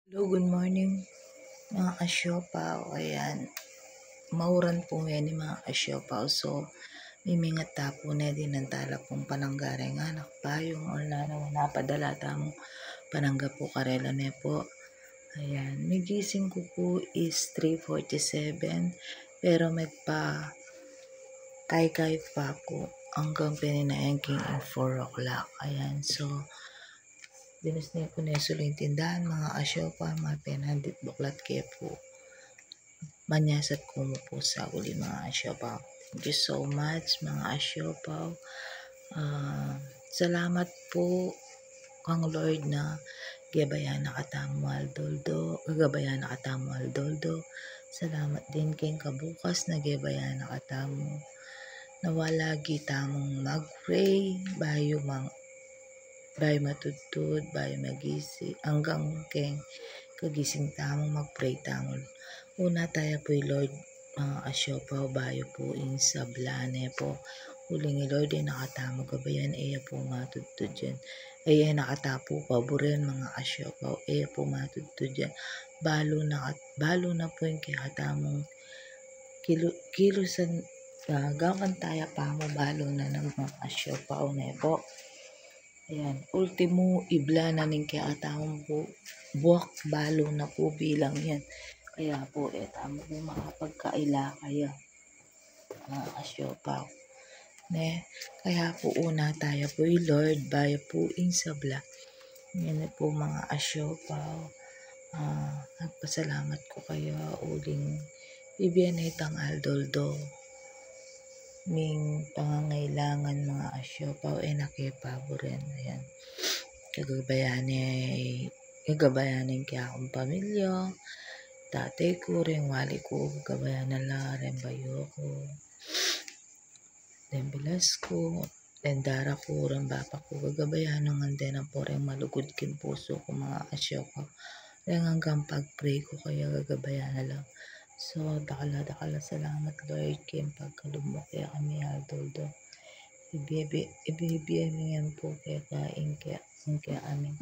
Hello, good morning mga kasyopaw. Ayan, mauran po yan ni mga kasyopaw. So, mimingat tapo na din ng tala pong pananggaring anak pa yung orla na napadala tamong panangga po karela na po. Ayan, may gising ko po is 3:47 pero may pa kay pa po hanggang pininaengking 4 o'clock. Ayan, so dinis na po na yung tindahan mga asyopa, mga penandit buklat kaya po manyasat ko mo po sa uli mga asyopa. Thank you so much mga asyopa. Salamat po kang Lord na gabayan na katamo aldoldo. Salamat din keng kabukas na gabayan na katamo. Nawalagi tamong mag-pray bayo matutod, bayo magisi, hanggang keng kagising tamong mag-pray tamong. Una tayo po Lord, mga asyopaw, bayo po in sablane po. Huling Lord ay nakatamo gabayan, iya po matutod dyan. Ay nakatapo paborin mga asyopaw, iya po matutod dyan. Balo na po yung kikatamong kilusan gawan tayo pa mo balo na ng mga asyopaw na po. Ayan, ultimo ibla na ning kaya atawang po buwak balo na po bilang yan. Kaya po tamo po makapagkaila kaya mga asyopaw. Ne, kaya po una tayo po Lord bayo po ing sabla. Yan po mga asyopaw. Nagpasalamat ko kayo uling bibigyan itang aldoldo. Ming pangangailangan mga asyopaw nakipabo rin. Ayan. Kagabayanin kaya akong pamilya. Tatay ko rin, wali ko, kagabayanan la, rin bayo ko. Rin bilas ko, rin dara ko, rin bapa ko, kagabayanan nga din ang po rin malugod kin puso ko mga asyopaw. Rin hanggang pag-pray ko kaya kagabayanan lang. So, dakala salamat Lord kim pagkalumok kaya kami aldoldo. Ibibigyan po kaya kain kaya aming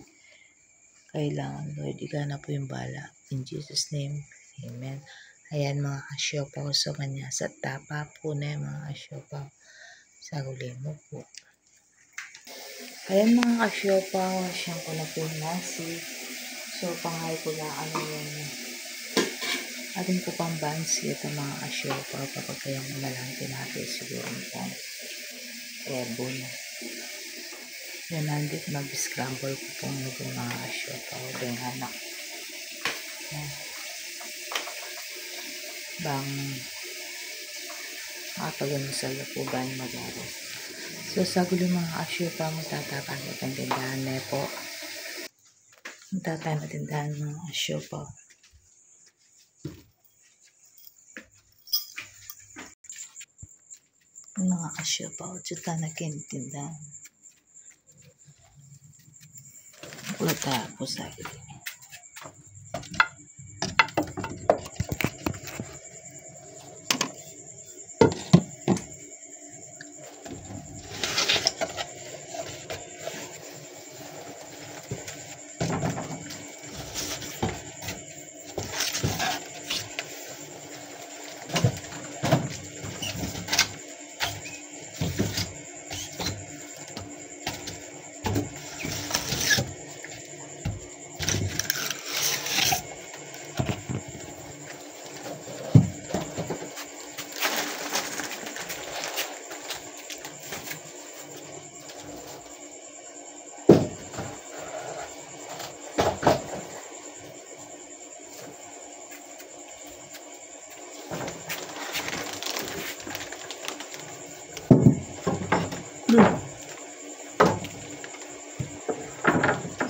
kailangan Lord. Ika na po yung bala. In Jesus name, Amen. Ayan mga asyopaw sa kanya. Sa tapa po na mga asyopaw. Sa huli mo po. Ayan mga asyopaw. Siyang ko na po nasi. So, pangay ko na yung ating ko pang bansi ito mga asyopaw kapag kaya mo na lang tinapay siguro po ebon yan nandit mag-scramble ko pong yung mga asyopaw yung anak bang makapag-umusal po ba yung mag-aros so sa gulo mga asyopaw magtatapan at ang tindahan na po magtatapan at tindahan mga asyopaw. Mga asyopaw, tsuta na kintindahan. Wala po sa akin.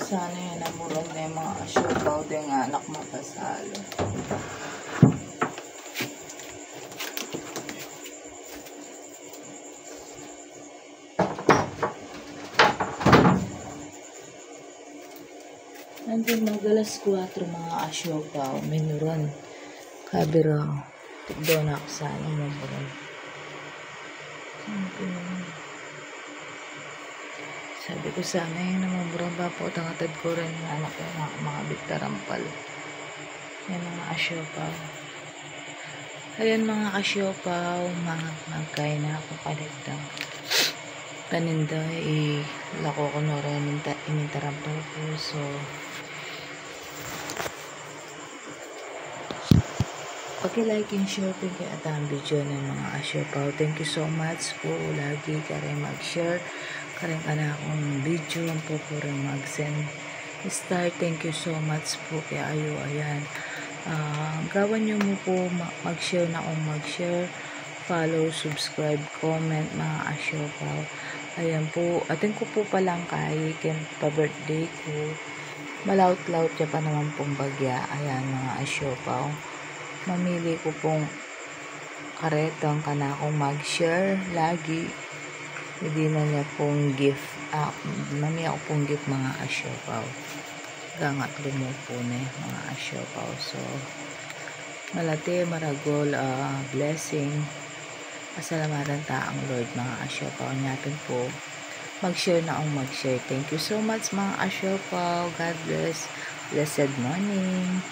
Sana yan namuran na yung mga asyopaw din nga anak mapasalo. Nandiyan magalas 4 mga asyopaw minuran kabira doon na ako sana mamuran. Sabi ko sana yung namumurang ba po tangatad ko rin na anak ko mga bitarampal. Yan mga asyopaw. Ayan mga asyopaw, magkain na ako kaligtang. Kaninda lako ko na rin inintarampal ko. So, paki-like and share po kaya at ang video ng mga asyopaw. Thank you so much po. Lagi ka rin mag-share. Karin ka na akong video. Ang po rin mag-send. Start. Thank you so much po kaya ayo. Ayan. Gawan nyo mo po mag-share na akong mag-share. Follow, subscribe, comment mga asyopaw. Ayan po. Atin ko po palang kay pa-birthday ko. Malaut-laut ya pa naman pong bagya. Ayan mga asyopaw. Mamili ko pong karetang kana akong mag-share lagi. Hindi na niya pong gift. Mami ako pong gift mga asyopaw. Gangat lumupo na mga asyopaw. So, malate, maragol, blessing. Pasalamatan taang Lord mga asyopaw. Natin po mag-share na akong mag-share. Thank you so much mga asyopaw. God bless. Blessed morning.